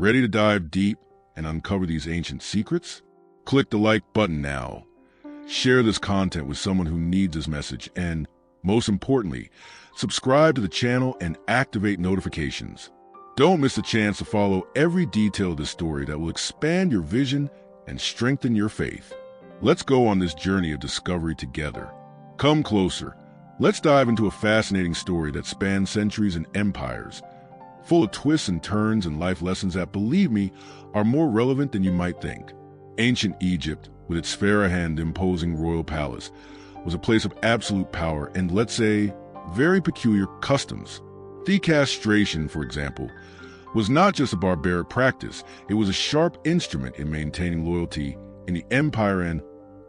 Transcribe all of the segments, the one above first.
Ready to dive deep and uncover these ancient secrets? Click the like button now. Share this content with someone who needs this message, and most importantly, subscribe to the channel and activate notifications. Don't miss the chance to follow every detail of this story that will expand your vision and strengthen your faith. Let's go on this journey of discovery together. Come closer. Let's dive into a fascinating story that spans centuries and empires, full of twists and turns and life lessons that, believe me, are more relevant than you might think. Ancient Egypt, with its pharaoh and imposing royal palace, was a place of absolute power and, let's say, very peculiar customs. Decastration, for example, was not just a barbaric practice, it was a sharp instrument in maintaining loyalty in the empire and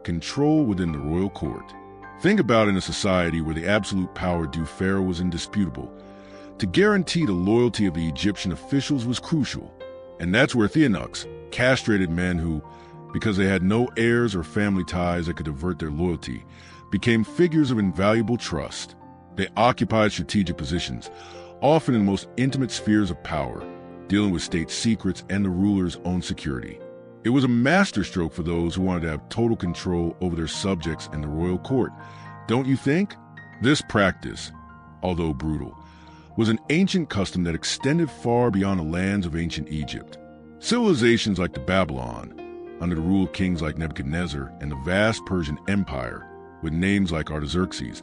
control within the royal court. Think about it in a society where the absolute power due pharaoh was indisputable. To guarantee the loyalty of the Egyptian officials was crucial, and that's where eunuchs, castrated men who, because they had no heirs or family ties that could divert their loyalty, became figures of invaluable trust. They occupied strategic positions, often in the most intimate spheres of power, dealing with state secrets and the ruler's own security. It was a masterstroke for those who wanted to have total control over their subjects and the royal court, don't you think? This practice, although brutal, was an ancient custom that extended far beyond the lands of ancient Egypt. Civilizations like the Babylon, under the rule of kings like Nebuchadnezzar, and the vast Persian Empire, with names like Artaxerxes,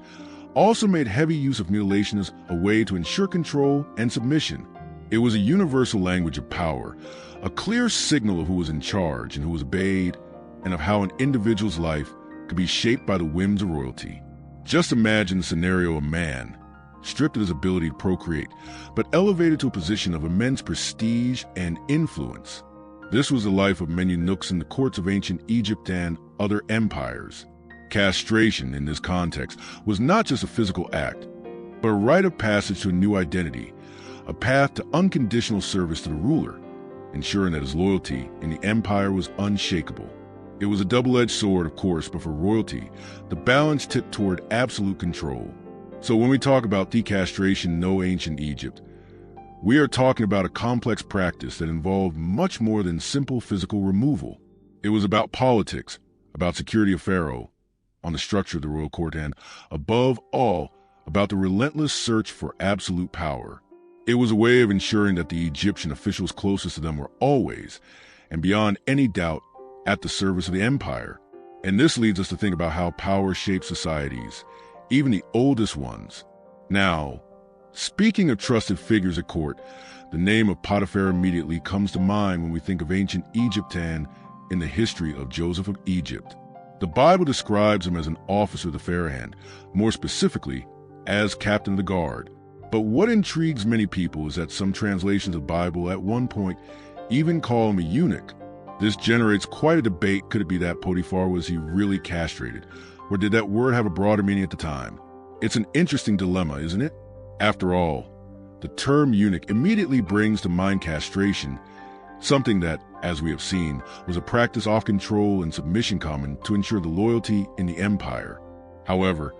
also made heavy use of mutilation as a way to ensure control and submission. It was a universal language of power, a clear signal of who was in charge and who was obeyed, and of how an individual's life could be shaped by the whims of royalty. Just imagine the scenario of a man, stripped of his ability to procreate, but elevated to a position of immense prestige and influence. This was the life of many eunuchs in the courts of ancient Egypt and other empires. Castration, in this context, was not just a physical act, but a rite of passage to a new identity, a path to unconditional service to the ruler, ensuring that his loyalty in the empire was unshakable. It was a double-edged sword, of course, but for royalty, the balance tipped toward absolute control. So when we talk about decastration in ancient Egypt, we are talking about a complex practice that involved much more than simple physical removal. It was about politics, about security of pharaoh, on the structure of the royal court, and, above all, about the relentless search for absolute power. It was a way of ensuring that the Egyptian officials closest to them were always, and beyond any doubt, at the service of the empire. And this leads us to think about how power shapes societies, even the oldest ones. Now, speaking of trusted figures at court, the name of Potiphar immediately comes to mind when we think of ancient Egypt and in the history of Joseph of Egypt. The Bible describes him as an officer of the pharaoh, and more specifically, as captain of the guard. But what intrigues many people is that some translations of the Bible at one point even call him a eunuch. This generates quite a debate. Could it be that Potiphar was he really castrated? Or did that word have a broader meaning at the time? It's an interesting dilemma, isn't it? After all, the term eunuch immediately brings to mind castration, something that, as we have seen, was a practice of control and submission common to ensure the loyalty in the empire. However,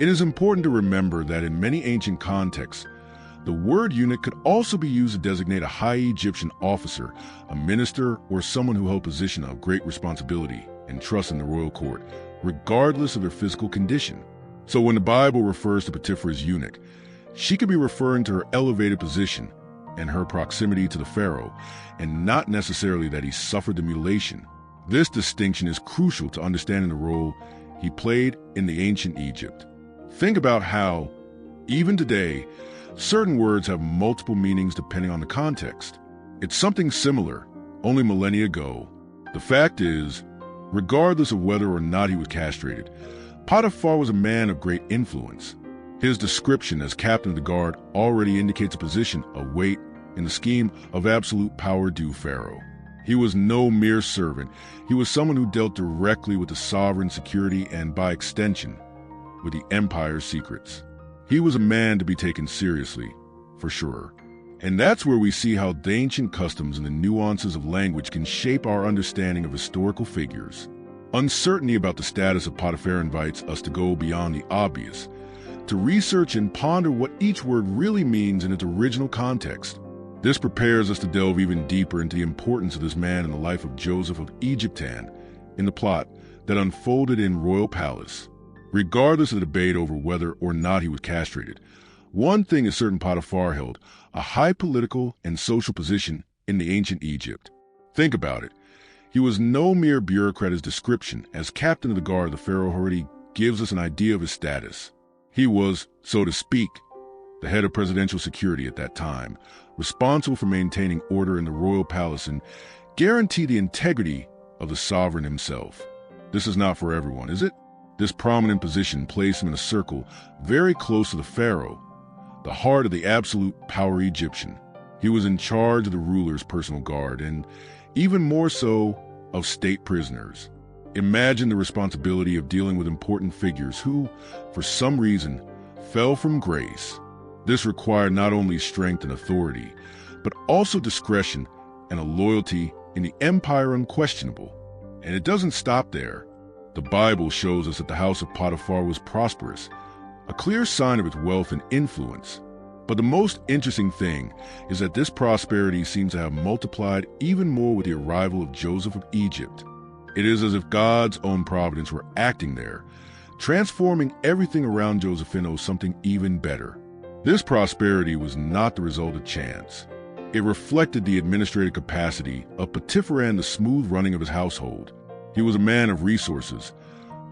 it is important to remember that in many ancient contexts, the word eunuch could also be used to designate a high Egyptian officer, a minister, or someone who held a position of great responsibility and trust in the royal court, regardless of their physical condition. So when the Bible refers to Potiphar as eunuch, she could be referring to her elevated position and her proximity to the pharaoh, and not necessarily that he suffered the mutilation. This distinction is crucial to understanding the role he played in the ancient Egypt. Think about how, even today, certain words have multiple meanings depending on the context. It's something similar, only millennia ago. The fact is, regardless of whether or not he was castrated, Potiphar was a man of great influence. His description as captain of the guard already indicates a position, a weight, in the scheme of absolute power due pharaoh. He was no mere servant. He was someone who dealt directly with the sovereign security and, by extension, with the empire's secrets. He was a man to be taken seriously, for sure. And that's where we see how the ancient customs and the nuances of language can shape our understanding of historical figures. Uncertainty about the status of Potiphar invites us to go beyond the obvious, to research and ponder what each word really means in its original context. This prepares us to delve even deeper into the importance of this man in the life of Joseph of Egyptan in the plot that unfolded in royal palace. Regardless of the debate over whether or not he was castrated, one thing is certain: Potiphar held a high political and social position in the ancient Egypt. Think about it. He was no mere bureaucrat. His description as captain of the guard of the pharaoh already gives us an idea of his status. He was, so to speak, the head of presidential security at that time, responsible for maintaining order in the royal palace and guarantee the integrity of the sovereign himself. This is not for everyone, is it? This prominent position placed him in a circle very close to the pharaoh, the heart of the absolute power Egyptian. He was in charge of the ruler's personal guard and even more so of state prisoners. Imagine the responsibility of dealing with important figures who, for some reason, fell from grace. This required not only strength and authority, but also discretion and a loyalty in the empire unquestionable. And it doesn't stop there. The Bible shows us that the house of Potiphar was prosperous, a clear sign of its wealth and influence. But the most interesting thing is that this prosperity seems to have multiplied even more with the arrival of Joseph of Egypt. It is as if God's own providence were acting there, transforming everything around Joseph into something even better. This prosperity was not the result of chance. It reflected the administrative capacity of Potiphar and the smooth running of his household. He was a man of resources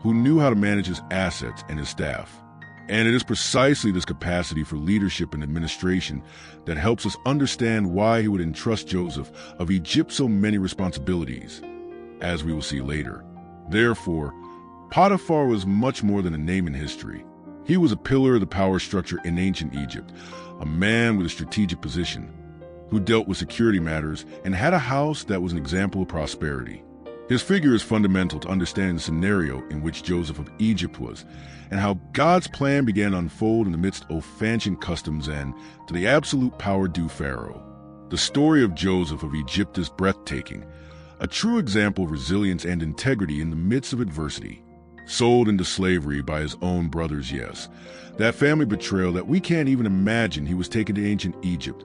who knew how to manage his assets and his staff. And it is precisely this capacity for leadership and administration that helps us understand why he would entrust Joseph of Egypt so many responsibilities, as we will see later. Therefore, Potiphar was much more than a name in history. He was a pillar of the power structure in ancient Egypt, a man with a strategic position, who dealt with security matters and had a house that was an example of prosperity. His figure is fundamental to understanding the scenario in which Joseph of Egypt was, and how God's plan began to unfold in the midst of ancient customs and to the absolute power due Pharaoh. The story of Joseph of Egypt is breathtaking, a true example of resilience and integrity in the midst of adversity. Sold into slavery by his own brothers, yes. That family betrayal that we can't even imagine. He was taken to ancient Egypt,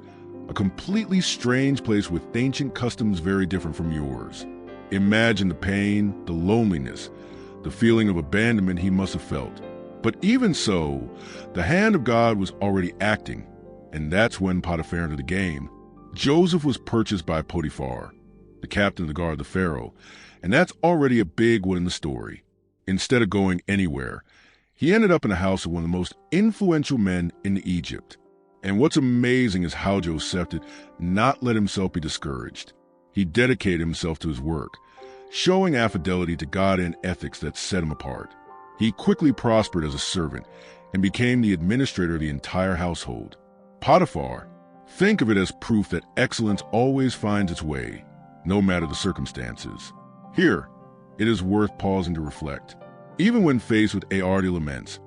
a completely strange place with ancient customs very different from yours. Imagine the pain, the loneliness, the feeling of abandonment he must have felt. But even so, the hand of God was already acting, and that's when Potiphar entered the game. Joseph was purchased by Potiphar, the captain of the guard of the pharaoh, and that's already a big one in the story. Instead of going anywhere, he ended up in the house of one of the most influential men in Egypt. And what's amazing is how Joseph did not let himself be discouraged. He dedicated himself to his work, showing fidelity to God and ethics that set him apart. He quickly prospered as a servant and became the administrator of the entire household. Potiphar, think of it as proof that excellence always finds its way, no matter the circumstances. Here, it is worth pausing to reflect. Even when faced with aortic laments,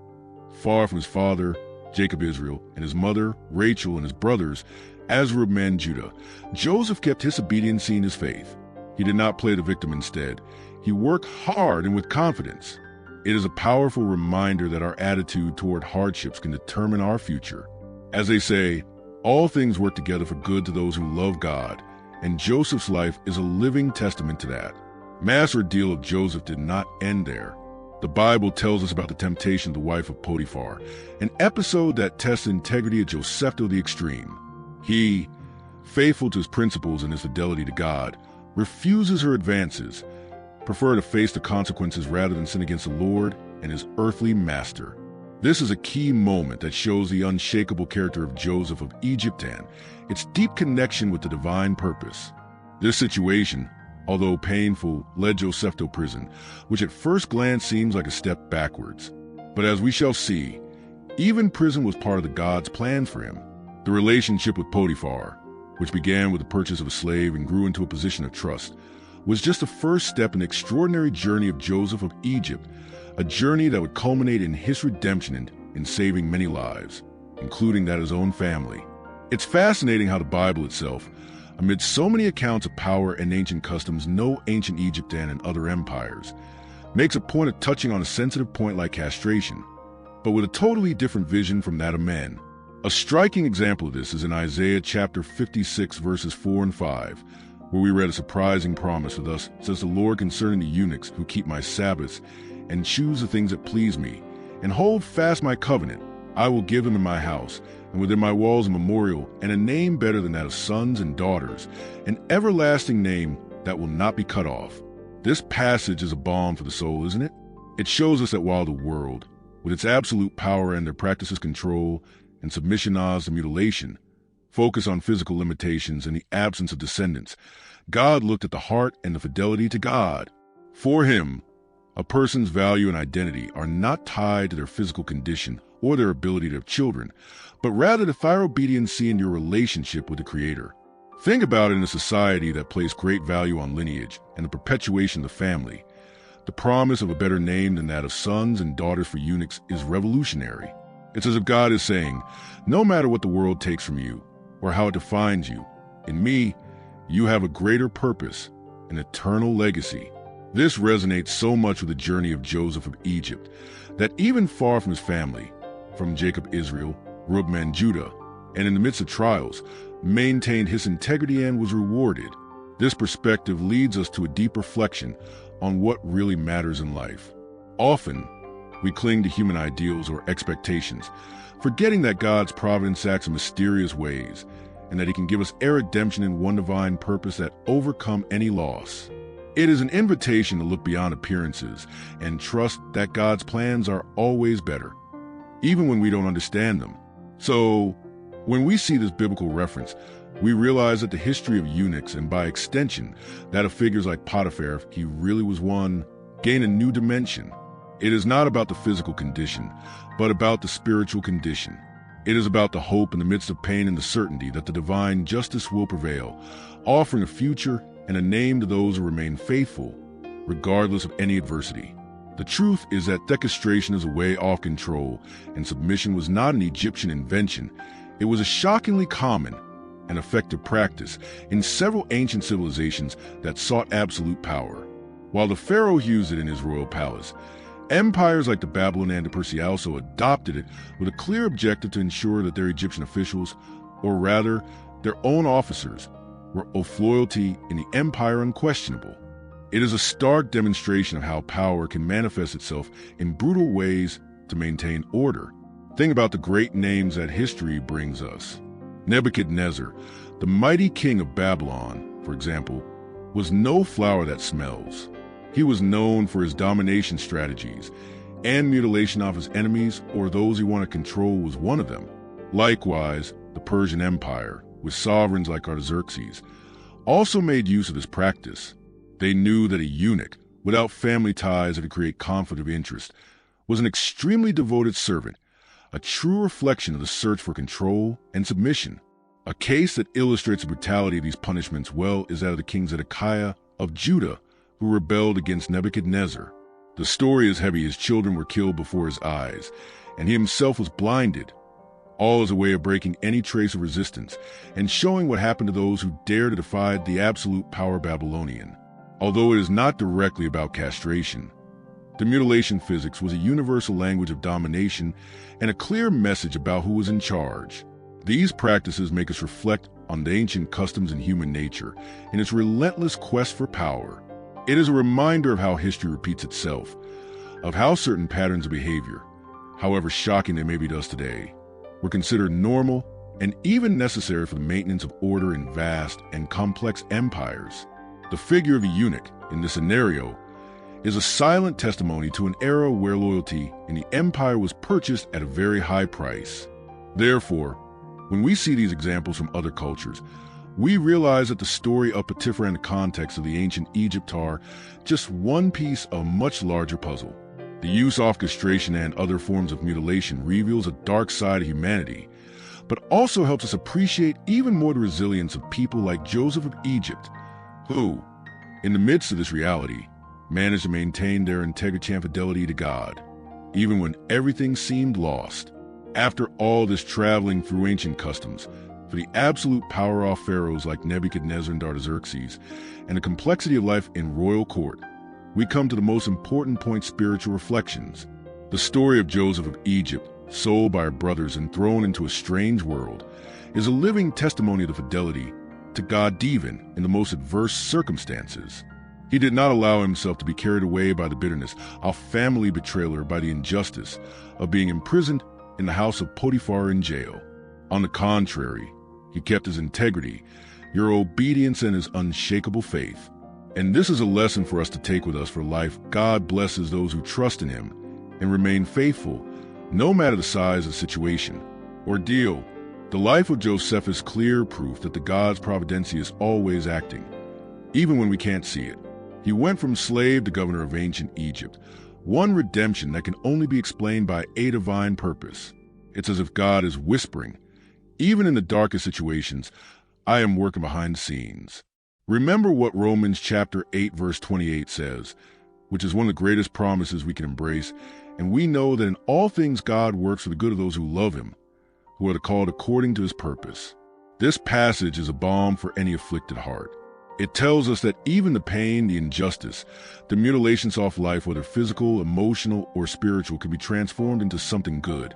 far from his father, Jacob Israel, and his mother, Rachel, and his brothers, Azrub man Judah, Joseph kept his obedience in his faith. He did not play the victim instead. He worked hard and with confidence. It is a powerful reminder that our attitude toward hardships can determine our future. As they say, all things work together for good to those who love God, and Joseph's life is a living testament to that. Mass ordeal of Joseph did not end there. The Bible tells us about the temptation of the wife of Potiphar, an episode that tests the integrity of Joseph to the extreme. He, faithful to his principles and his fidelity to God, refuses her advances, preferring to face the consequences rather than sin against the Lord and his earthly master. This is a key moment that shows the unshakable character of Joseph of Egypt and its deep connection with the divine purpose. This situation, although painful, led Joseph to prison, which at first glance seems like a step backwards. But as we shall see, even prison was part of the God's plan for him. The relationship with Potiphar, which began with the purchase of a slave and grew into a position of trust, was just the first step in the extraordinary journey of Joseph of Egypt, a journey that would culminate in his redemption and in saving many lives, including that of his own family. It's fascinating how the Bible itself, amid so many accounts of power and ancient customs no ancient Egyptian and other empires, makes a point of touching on a sensitive point like castration, but with a totally different vision from that of men. A striking example of this is in Isaiah chapter 56, verses 4 and 5, where we read a surprising promise. For thus says the Lord concerning the eunuchs who keep my Sabbaths and choose the things that please me, and hold fast my covenant. I will give them in my house, and within my walls a memorial, and a name better than that of sons and daughters, an everlasting name that will not be cut off. This passage is a balm for the soul, isn't it? It shows us that while the world, with its absolute power and their practices control and submissionised to mutilation, focus on physical limitations and the absence of descendants, God looked at the heart and the fidelity to God. For him, a person's value and identity are not tied to their physical condition or their ability to have children, but rather to their obedience in your relationship with the Creator. Think about it in a society that placed great value on lineage and the perpetuation of the family. The promise of a better name than that of sons and daughters for eunuchs is revolutionary. It's as if God is saying, no matter what the world takes from you or how it defines you, in me, you have a greater purpose, an eternal legacy. This resonates so much with the journey of Joseph of Egypt that even far from his family, from Jacob Israel, Reuben and Judah, and in the midst of trials, maintained his integrity and was rewarded. This perspective leads us to a deep reflection on what really matters in life. Often, we cling to human ideals or expectations, forgetting that God's providence acts in mysterious ways, and that he can give us a redemption in one divine purpose that overcome any loss. It is an invitation to look beyond appearances and trust that God's plans are always better, even when we don't understand them. So, when we see this biblical reference, we realize that the history of eunuchs, and by extension, that of figures like Potiphar, if he really was one, gain a new dimension. It is not about the physical condition, but about the spiritual condition. It is about the hope in the midst of pain and the certainty that the divine justice will prevail, offering a future and a name to those who remain faithful, regardless of any adversity. The truth is that sequestration is a way off control, and submission was not an Egyptian invention. It was a shockingly common and effective practice in several ancient civilizations that sought absolute power. While the pharaoh used it in his royal palace, empires like the Babylonian and the Persia also adopted it with a clear objective to ensure that their Egyptian officials, or rather their own officers, were of loyalty in the empire unquestionable. It is a stark demonstration of how power can manifest itself in brutal ways to maintain order. Think about the great names that history brings us. Nebuchadnezzar, the mighty king of Babylon, for example, was no flower that smells. He was known for his domination strategies, and mutilation of his enemies or those he wanted to control was one of them. Likewise, the Persian Empire, with sovereigns like Artaxerxes, also made use of this practice. They knew that a eunuch, without family ties or to create conflict of interest, was an extremely devoted servant, a true reflection of the search for control and submission. A case that illustrates the brutality of these punishments well is that of the king Zedekiah of Judah, who rebelled against Nebuchadnezzar. The story is heavy. His children were killed before his eyes, and he himself was blinded, all as a way of breaking any trace of resistance and showing what happened to those who dare to defy the absolute power Babylonian. Although it is not directly about castration, the mutilation physics was a universal language of domination and a clear message about who was in charge. These practices make us reflect on the ancient customs and human nature in its relentless quest for power. It is a reminder of how history repeats itself, of how certain patterns of behavior, however shocking they may be to us today, were considered normal and even necessary for the maintenance of order in vast and complex empires. The figure of a eunuch in this scenario is a silent testimony to an era where loyalty in the empire was purchased at a very high price. Therefore, when we see these examples from other cultures, we realize that the story of Potiphar and the context of the ancient Egypt are just one piece of a much larger puzzle. The use of castration and other forms of mutilation reveals a dark side of humanity, but also helps us appreciate even more the resilience of people like Joseph of Egypt, who, in the midst of this reality, managed to maintain their integrity and fidelity to God, even when everything seemed lost. After all this traveling through ancient customs, for the absolute power of pharaohs like Nebuchadnezzar and Artaxerxes, and the complexity of life in royal court, we come to the most important point: spiritual reflections. The story of Joseph of Egypt sold by her brothers and thrown into a strange world, is a living testimony of the fidelity to God even in the most adverse circumstances. He did not allow himself to be carried away by the bitterness, a family betrayal, or by the injustice of being imprisoned in the house of Potiphar in jail. On the contrary, he kept his integrity, your obedience, and his unshakable faith. And this is a lesson for us to take with us for life. God blesses those who trust in him and remain faithful, no matter the size of the situation. Ordeal. The life of Joseph is clear proof that the God's providence is always acting, even when we can't see it. He went from slave to governor of ancient Egypt, one redemption that can only be explained by a divine purpose. It's as if God is whispering, even in the darkest situations, I am working behind the scenes. Remember what Romans chapter 8 verse 28 says, which is one of the greatest promises we can embrace, and we know that in all things God works for the good of those who love him, who are called according to his purpose. This passage is a balm for any afflicted heart. It tells us that even the pain, the injustice, the mutilations of life, whether physical, emotional, or spiritual, can be transformed into something good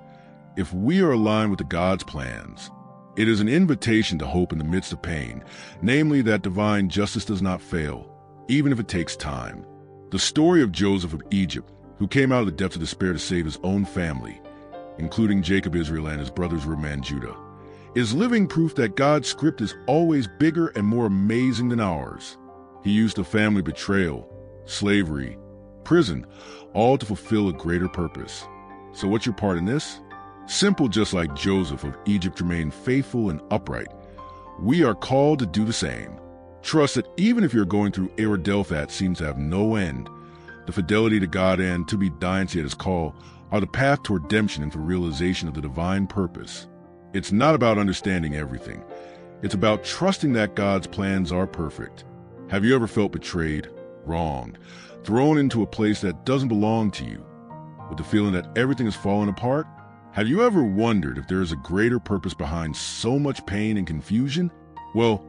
if we are aligned with the God's plans. It is an invitation to hope in the midst of pain, namely that divine justice does not fail, even if it takes time. The story of Joseph of Egypt, who came out of the depths of despair to save his own family, including Jacob, Israel, and his brothers Reuben and Judah, is living proof that God's script is always bigger and more amazing than ours. He used a family betrayal, slavery, prison, all to fulfill a greater purpose. So what's your part in this? Simple, just like Joseph of Egypt remained faithful and upright. We are called to do the same. Trust that even if you're going through a ordeal that seems to have no end, the fidelity to God and to obedience at his call are the path to redemption and for realization of the divine purpose. It's not about understanding everything. It's about trusting that God's plans are perfect. Have you ever felt betrayed, wronged, thrown into a place that doesn't belong to you, with the feeling that everything is falling apart? Have you ever wondered if there is a greater purpose behind so much pain and confusion? Well,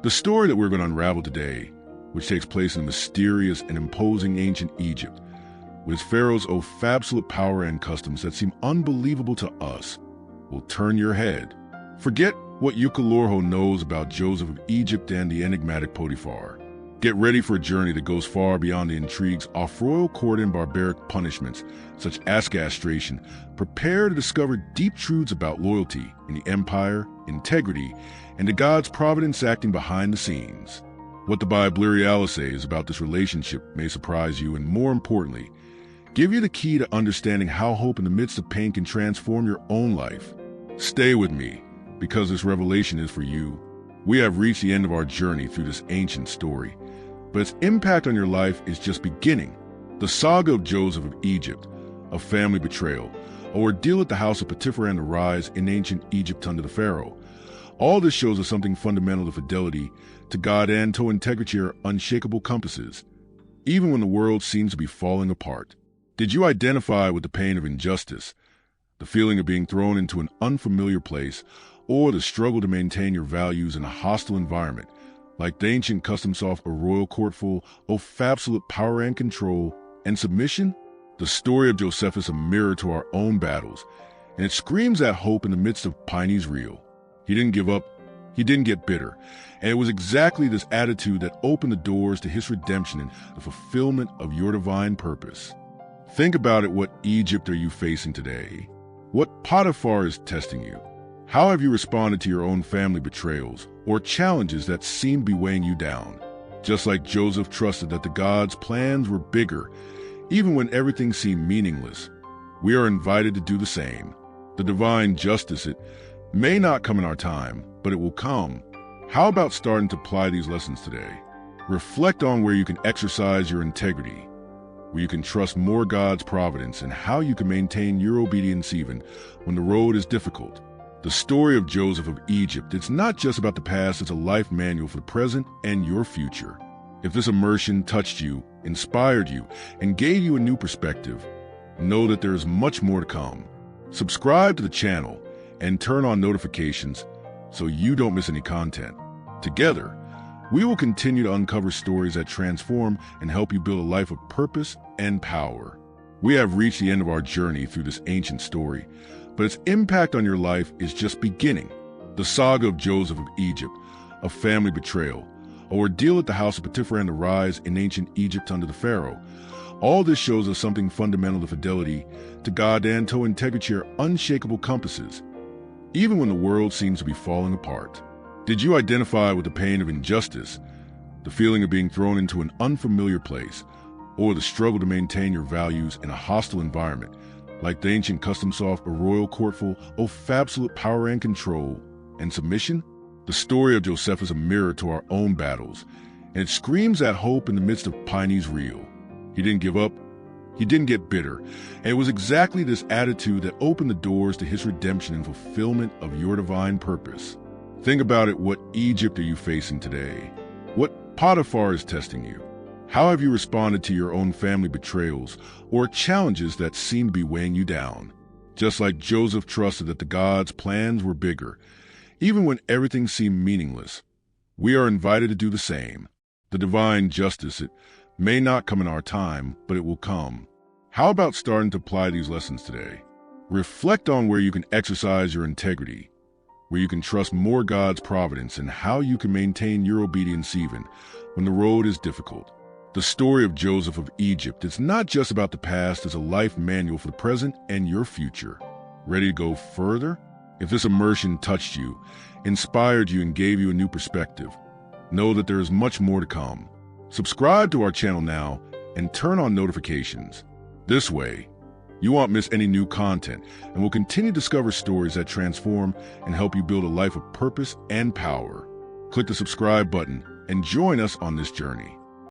the story that we're going to unravel today, which takes place in the mysterious and imposing ancient Egypt, with Pharaoh's absolute power and customs that seem unbelievable to us, will turn your head. Forget what Ukalorho knows about Joseph of Egypt and the enigmatic Potiphar. Get ready for a journey that goes far beyond the intrigues of royal court and barbaric punishments, such as castration. Prepare to discover deep truths about loyalty in the empire, integrity, and to God's providence acting behind the scenes. What the Bible says about this relationship may surprise you and, more importantly, give you the key to understanding how hope in the midst of pain can transform your own life. Stay with me, because this revelation is for you. We have reached the end of our journey through this ancient story, but its impact on your life is just beginning. The saga of Joseph of Egypt, a family betrayal, a ordeal at the house of Potiphar, and the rise in ancient Egypt under the Pharaoh. All this shows us something fundamental to fidelity to God and to integrity are unshakable compasses, even when the world seems to be falling apart. Did you identify with the pain of injustice, the feeling of being thrown into an unfamiliar place, or the struggle to maintain your values in a hostile environment, like the ancient customs of a royal court full of absolute power and control and submission? The story of Joseph is a mirror to our own battles, and it screams at hope in the midst of pain's real. He didn't give up, he didn't get bitter, and it was exactly this attitude that opened the doors to his redemption and the fulfillment of your divine purpose. Think about it. What Egypt are you facing today? What Potiphar is testing you? How have you responded to your own family betrayals or challenges that seem to be weighing you down? Just like Joseph trusted that the God's plans were bigger, even when everything seemed meaningless, we are invited to do the same. The divine justice, it may not come in our time, but it will come. How about starting to apply these lessons today? Reflect on where you can exercise your integrity, where you can trust more God's providence, and how you can maintain your obedience even when the road is difficult. The story of Joseph of Egypt, it's not just about the past, it's a life manual for the present and your future. If this immersion touched you, inspired you, and gave you a new perspective, know that there is much more to come. Subscribe to the channel and turn on notifications so you don't miss any content. Together, we will continue to uncover stories that transform and help you build a life of purpose and power. We have reached the end of our journey through this ancient story, but its impact on your life is just beginning. The saga of Joseph of Egypt, a family betrayal, a ordeal at the house of Potiphar, and the rise in ancient Egypt under the Pharaoh. All this shows us something fundamental to fidelity to God and to integrity are unshakable compasses, even when the world seems to be falling apart. Did you identify with the pain of injustice, the feeling of being thrown into an unfamiliar place, or the struggle to maintain your values in a hostile environment, like the ancient custom saw a royal court full of absolute power and control and submission? The story of Joseph is a mirror to our own battles, and it screams at hope in the midst of Piney's real. He didn't give up. He didn't get bitter. And it was exactly this attitude that opened the doors to his redemption and fulfillment of your divine purpose. Think about it. What Egypt are you facing today? What Potiphar is testing you? How have you responded to your own family betrayals or challenges that seem to be weighing you down? Just like Joseph trusted that the God's plans were bigger, even when everything seemed meaningless, we are invited to do the same. The divine justice, it may not come in our time, but it will come. How about starting to apply these lessons today? Reflect on where you can exercise your integrity, where you can trust more God's providence, and how you can maintain your obedience even when the road is difficult. The story of Joseph of Egypt is not just about the past, it's a life manual for the present and your future. Ready to go further? If this immersion touched you, inspired you, and gave you a new perspective, know that there is much more to come. Subscribe to our channel now and turn on notifications. This way, you won't miss any new content, and will continue to discover stories that transform and help you build a life of purpose and power. Click the subscribe button and join us on this journey.